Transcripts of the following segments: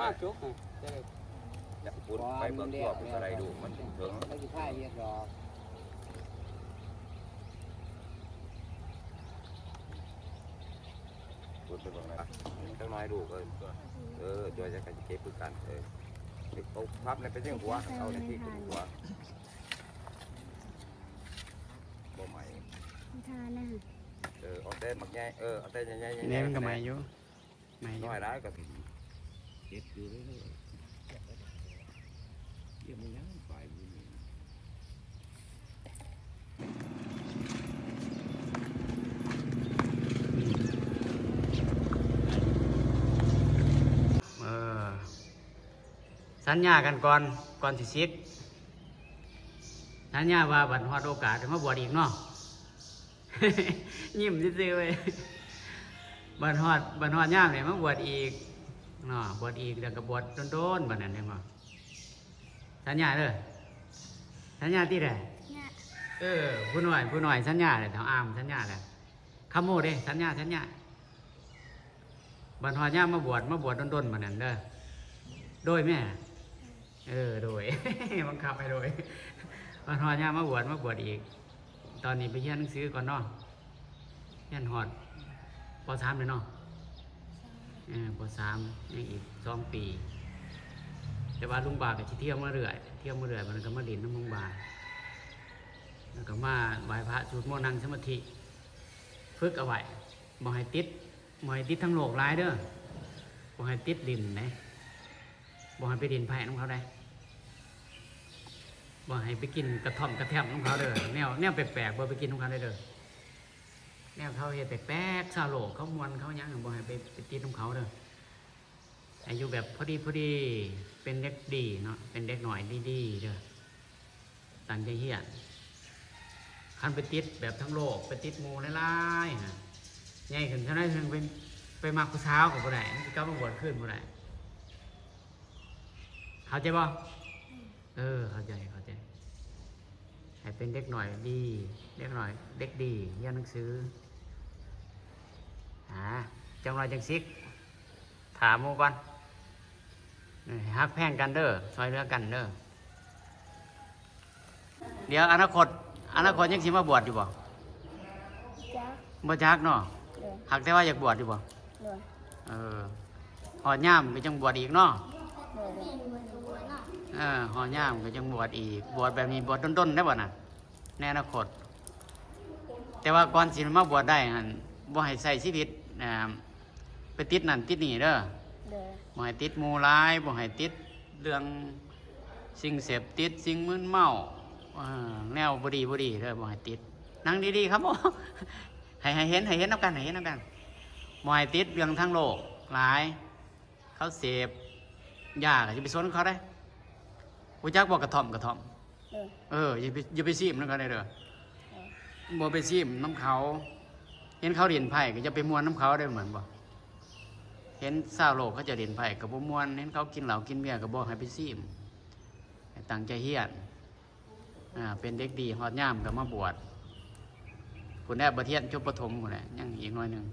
มาจุกอยากพูดไปเบิ่งตัวเป็นอะไรดูมันถึงไม่ใช่ผ้าเรียกดอกพูดไปเบิ่งนะจังน้อยดูจอยจะกันเก็บปืนกันเอาพับในเป็นเรื่องหัวเอาในที่เป็นหัวบ่ใหม่ทานนะเอาเต้นหมักใหญ่เอาเต้นใหญ่ๆนี่มันก็ไม่อยู่น้อยได้ก็เก็บอยู่เรื่อยๆเดี๋ยวมันยังไปสัญญากันก่อนสิซิกสัญญาว่าบัดฮอดโอกาสจะมาบวชอีกเนาะ ยิ้มซื่อๆเว้ยบัดฮอดย่ามเนี่ยมาบวชอีกเนาะบวชอีกแล้วก็บวชโดนๆบัดนั้นได้บ่สัญญาเด้อสัญญาที่ใดผู้หน่อยสัญญาเลยแถวอามสัญญาแหละคำโมเด้สัญญาบัดฮอดย่ามมาบวชโดนๆบัดนั้นเด้อโดยแม่โดย บังคับไปโดยบัดฮอดย่ามมาบวชอีกตอนนี้ไปเรียนหนังสือก่อนเนาะเรียนฮอดป.3เลยเนาะป.3ยังอีก2 ปีแต่ว่าลุงบาก็สิเที่ยวมาเรื่อยมันก็มาดินน้ำลุงบาแล้วก็มาไหว้พระสวดมนต์นั่งสมาธิฝึกเอาไว้บ่ให้ติดทั้งโลกหลายเด้อบ่ให้ติดดินนะบ่ให้ไปดินไผ่น้องเขาได้บ่ให้ไปกินกระท่อมกระแทมน้องเขาเด้อแนวแปลกๆบ่ไปกินน้องเขาได้เด้อแนวเขาเฮ็ดแปลกๆชาวโลกเขามวนเขาหยังบ่ให้ไปติดน้องเขาเด้ออายุแบบพอดีเป็นเด็กดีเนาะเป็นเด็กหน่อยดีๆเด้อตั้งใจเฮียนคันไปติดแบบทั้งโลกไปติดหมู่หลายๆฮะใหญ่ขึ้นเท่านั้นถึงไปมักผู้สาวก็บ่ได้มันสิกลับมาบวชขึ้นบ่ได้เข้าใจบ่เข้าใจให้เป็นเด็กหน่อยดีเด็กดีเรียนหนังสือจังไรจังซิกถามหมู่ก่อนฮักแพงกันเด้อซอยเรือกันเด้อเดี๋ยวอนาคตยังสิมาบวชอยู่บ่จักเนาะหักแต่ว่าอยากบวชอยู่บ่หอดย่ามก็จังบวชอีกเนาะหอย่ามก็จังบวชอีกบวชแบบนี้บวชต้นๆได้บ่น่ะในอนาคตแต่ว่าก่อนสิมาบวชได้หั่นบ่ให้ใช้ชีวิตไปติดนั่นติดนี่เด้อบ่ให้ติดหมู่หลายบ่ให้ติดเรื่องสิ่งเสพติดสิ่งมึนเมาแนวบ่ดีเด้อบ่ให้ติดนั่งดีๆครับบ่ให้เห็นนำกันบ่ให้ติดเรื่องทางโลกหลายเขาเสพยาก็สิไปสนเขาได้รู้จักบ่กระท่อมอย่าไปซีมนำเขาได้เด้อบ่ไปซีมน้ำเขาเห็นเขาเรียนไผ่ก็จะไปมวนน้ำเขาได้เหมือนบ่เห็นชาวโลกเขาจะเรียนไผ่ก็บ่มวนเห็นเขากินเหล้ากินเบียร์ก็บ่ให้ไปซีมให้ตั้งใจเฮียนเป็นเด็กดีฮอดย่ามก็มาบวชผู้แน่บ่เทียนจบประถมพุ่นแหละยังอีกหน่อยนึง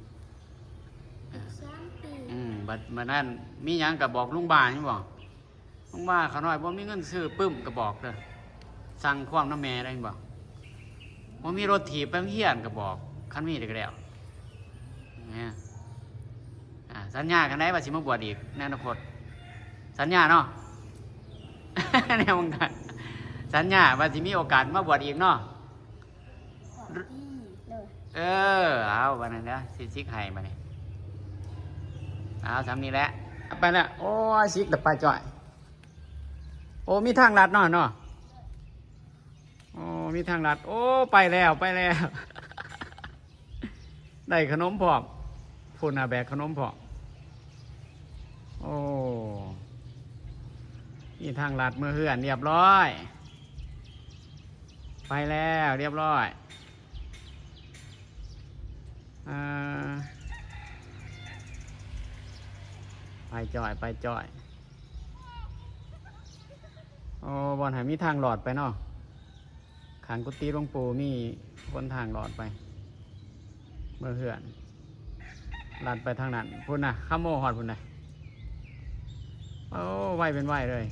บัดนั้นมีหยังก็บอกลุงบ้านนี่บ่ลุงบ้านเขาน้อยบ่มีเงินซื้อปึ้มก็บอกเด้อสั่งความน้ำแม่ได้บ่บ่มีรถถีบไปเฮียนก็บอกคันมีได้ก็แล้วเนี่ยสัญญากันได้ว่าสิมาบวชอีกในอนาคตสัญญาเนาะ แนวมึงกันสัญญาว่าสิมีโอกาสมาบวชอีกเนาะเอาวันนั้นนะซิกไห้มาเนี่ยเอาทำนี้แหละไปแล้วโอ้ซิกแต่ไปจ่อยโอ้มีทางลัดเนาะโอ้มีทางลัดโอ้ไปแล้วได้ขนมพร้อมพูดแบกขนมพร้อมโอ้มีทางลัดมือเหื่อนเรียบร้อยไปแล้วเรียบร้อยไปจ่อยโอ้บอลหายมีทางหลอดไปเนาะขังกุฏิหลวงปู่มีคนทางหลอดไปเมื่อเหื่อนลัดไปทางนั้นพุ่นนะข้ามโมหอดพุ่นนะ โอ้ไหวเป็นไหวเลย